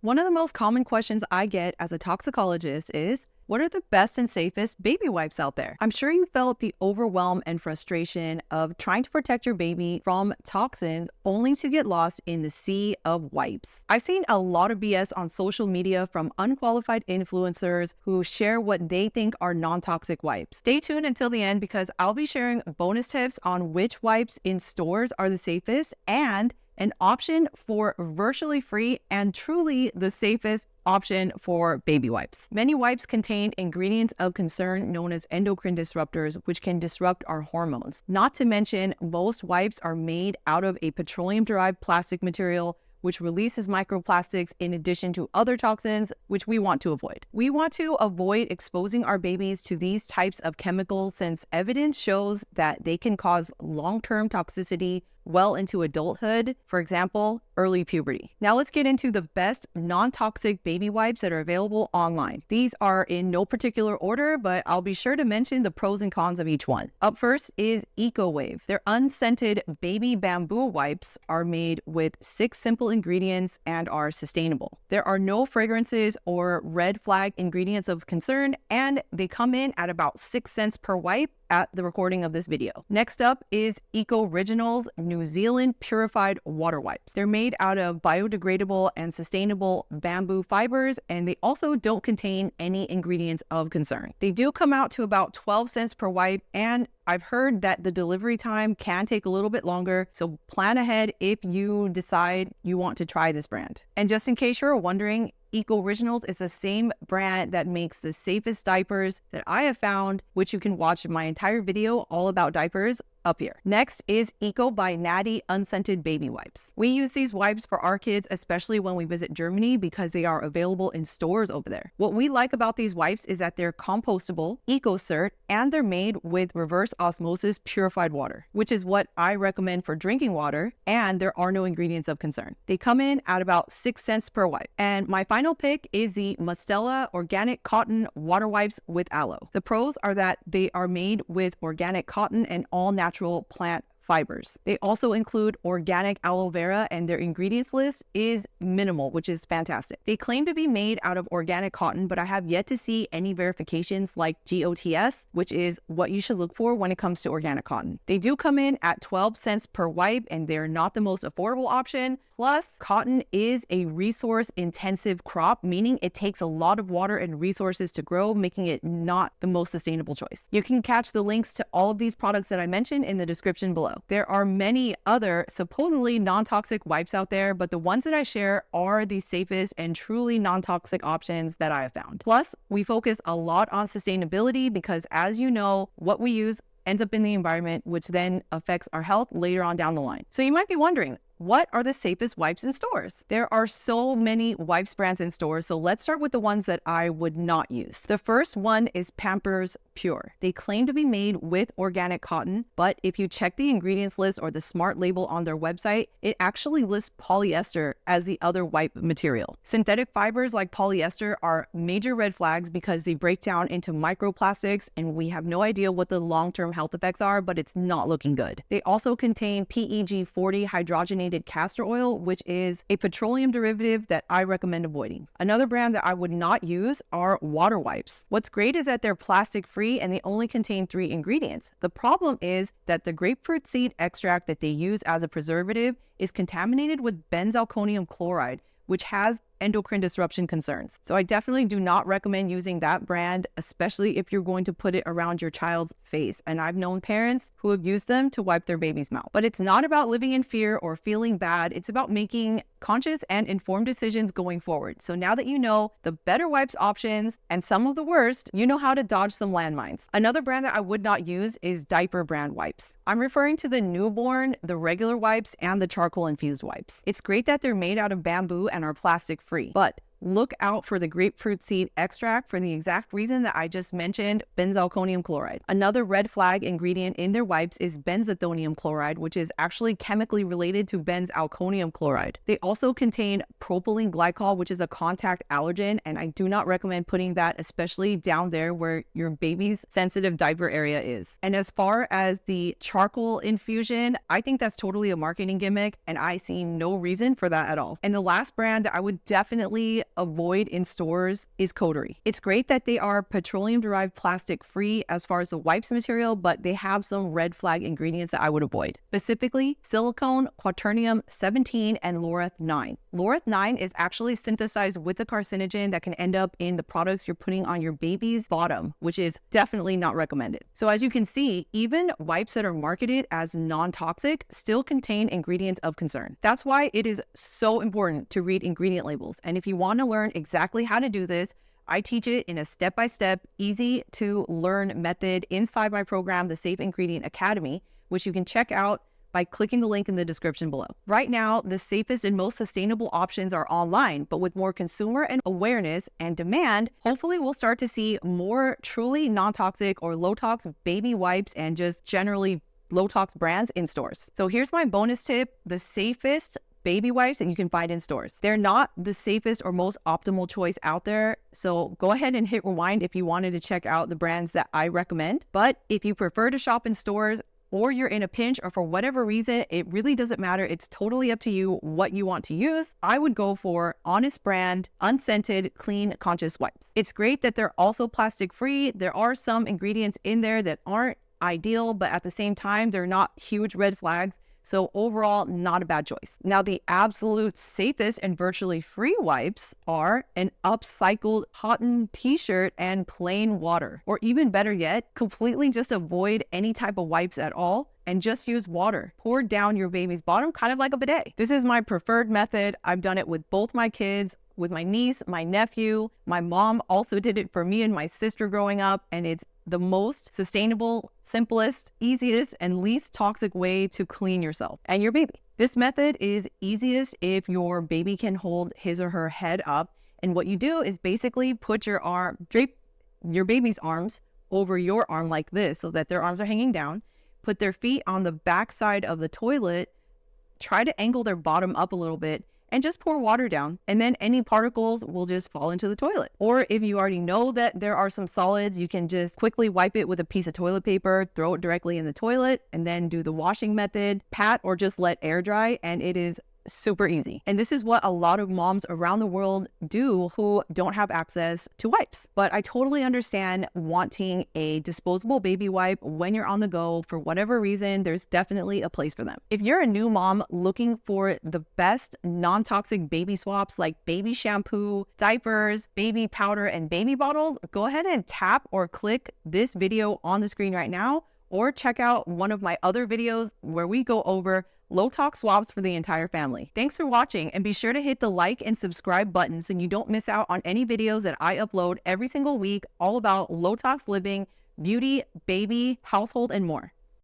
One of the most common questions I get as a toxicologist is, what are the best and safest baby wipes out there? I'm sure you felt the overwhelm and frustration of trying to protect your baby from toxins only to get lost in the sea of wipes. I've seen a lot of BS on social media from unqualified influencers who share what they think are non-toxic wipes. Stay tuned until the end because I'll be sharing bonus tips on which wipes in stores are the safest and an option for virtually free and truly the safest option for baby wipes. Many wipes contain ingredients of concern known as endocrine disruptors, which can disrupt our hormones. Not to mention, most wipes are made out of a petroleum-derived plastic material which releases microplastics in addition to other toxins, which we want to avoid. We want to avoid exposing our babies to these types of chemicals since evidence shows that they can cause long-term toxicity well into adulthood, for example, early puberty. Now let's get into the best non-toxic baby wipes that are available online. These are in no particular order, but I'll be sure to mention the pros and cons of each one. Up first is EcoWave. Their unscented baby bamboo wipes are made with 6 simple ingredients and are sustainable. There are no fragrances or red flag ingredients of concern, and they come in at about 6 cents per wipe at the recording of this video. Next up is Eco Originals New Zealand Purified Water Wipes. They're made out of biodegradable and sustainable bamboo fibers, and they also don't contain any ingredients of concern. They do come out to about 12 cents per wipe, and I've heard that the delivery time can take a little bit longer, so plan ahead if you decide you want to try this brand. And just in case you're wondering, Eco Originals is the same brand that makes the safest diapers that I have found, which you can watch my entire video all about diapers up here. Next is Eco by Natty Unscented Baby Wipes. We use these wipes for our kids, especially when we visit Germany because they are available in stores over there. What we like about these wipes is that they're compostable, EcoCert, and they're made with reverse osmosis purified water, which is what I recommend for drinking water, and there are no ingredients of concern. They come in at about 6 cents per wipe. And my final pick is the Mustela Organic Cotton Water Wipes with Aloe. The pros are that they are made with organic cotton and all natural plant fibers. They also include organic aloe vera, and their ingredients list is minimal, which is fantastic. They claim to be made out of organic cotton, but I have yet to see any verifications like GOTS, which is what you should look for when it comes to organic cotton. They do come in at 12 cents per wipe, and they're not the most affordable option. Plus, cotton is a resource-intensive crop, meaning it takes a lot of water and resources to grow, making it not the most sustainable choice. You can catch the links to all of these products that I mentioned in the description below. There are many other supposedly non-toxic wipes out there, but the ones that I share are the safest and truly non-toxic options that I have found. Plus, we focus a lot on sustainability because, as you know, what we use ends up in the environment, which then affects our health later on down the line. So you might be wondering, what are the safest wipes in stores? There are so many wipes brands in stores, so let's start with the ones that I would not use. The first one is Pampers Pure. They claim to be made with organic cotton, but if you check the ingredients list or the smart label on their website, it actually lists polyester as the other wipe material. Synthetic fibers like polyester are major red flags because they break down into microplastics, and we have no idea what the long-term health effects are, but it's not looking good. They also contain PEG-40 hydrogenated castor oil, which is a petroleum derivative that I recommend avoiding. Another brand that I would not use are water wipes. What's great is that they're plastic free and they only contain 3 ingredients. The problem is that the grapefruit seed extract that they use as a preservative is contaminated with benzalkonium chloride, which has endocrine disruption concerns. So I definitely do not recommend using that brand, especially if you're going to put it around your child's face. And I've known parents who have used them to wipe their baby's mouth. But it's not about living in fear or feeling bad. It's about making conscious and informed decisions going forward. So now that you know the better wipes options and some of the worst, you know how to dodge some landmines. Another brand that I would not use is Dyper brand wipes. I'm referring to the newborn, the regular wipes, and the charcoal infused wipes. It's great that they're made out of bamboo and are plastic free, but look out for the grapefruit seed extract for the exact reason that I just mentioned, benzalkonium chloride. Another red flag ingredient in their wipes is benzethonium chloride, which is actually chemically related to benzalkonium chloride. They also contain propylene glycol, which is a contact allergen, and I do not recommend putting that, especially down there where your baby's sensitive diaper area is. And as far as the charcoal infusion, I think that's totally a marketing gimmick, and I see no reason for that at all. And the last brand that I would definitely avoid in stores is Coterie. It's great that they are petroleum-derived plastic free as far as the wipes material, but they have some red flag ingredients that I would avoid. Specifically, silicone, quaternium 17, and laureth 9. Laureth 9 is actually synthesized with a carcinogen that can end up in the products you're putting on your baby's bottom, which is definitely not recommended. So as you can see, even wipes that are marketed as non-toxic still contain ingredients of concern. That's why it is so important to read ingredient labels. And if you want to learn exactly how to do this, I teach it in a step-by-step, easy-to-learn method inside my program, the Safe Ingredient Academy, which you can check out by clicking the link in the description below. Right now, the safest and most sustainable options are online, but with more consumer and awareness and demand, hopefully we'll start to see more truly non-toxic or low-tox baby wipes and just generally low-tox brands in stores. So here's my bonus tip, the safest baby wipes that you can find in stores. They're not the safest or most optimal choice out there, so go ahead and hit rewind if you wanted to check out the brands that I recommend. But if you prefer to shop in stores, or you're in a pinch, or for whatever reason, it really doesn't matter. It's totally up to you what you want to use. I would go for Honest Brand, unscented, clean, conscious wipes. It's great that they're also plastic free. There are some ingredients in there that aren't ideal, but at the same time, they're not huge red flags. So overall, not a bad choice. Now, the absolute safest and virtually free wipes are an upcycled cotton t-shirt and plain water. Or even better yet, completely just avoid any type of wipes at all and just use water poured down your baby's bottom, kind of like a bidet. This is my preferred method. I've done it with both my kids, with my niece, my nephew. My mom also did it for me and my sister growing up, and it's the most sustainable, simplest, easiest, and least toxic way to clean yourself and your baby. This method is easiest if your baby can hold his or her head up. And what you do is basically put drape your baby's arms over your arm like this so that their arms are hanging down. Put their feet on the back side of the toilet. Try to angle their bottom up a little bit and just pour water down, and then any particles will just fall into the toilet. Or if you already know that there are some solids, you can just quickly wipe it with a piece of toilet paper, throw it directly in the toilet, and then do the washing method, pat or just let air dry, and it is super easy. And this is what a lot of moms around the world do who don't have access to wipes. But I totally understand wanting a disposable baby wipe when you're on the go. For whatever reason, there's definitely a place for them. If you're a new mom looking for the best non-toxic baby swaps like baby shampoo, diapers, baby powder, and baby bottles, go ahead and tap or click this video on the screen right now, or check out one of my other videos where we go over low-tox swaps for the entire family. Thanks for watching, and be sure to hit the like and subscribe button so you don't miss out on any videos that I upload every single week all about low-tox living, beauty, baby, household, and more.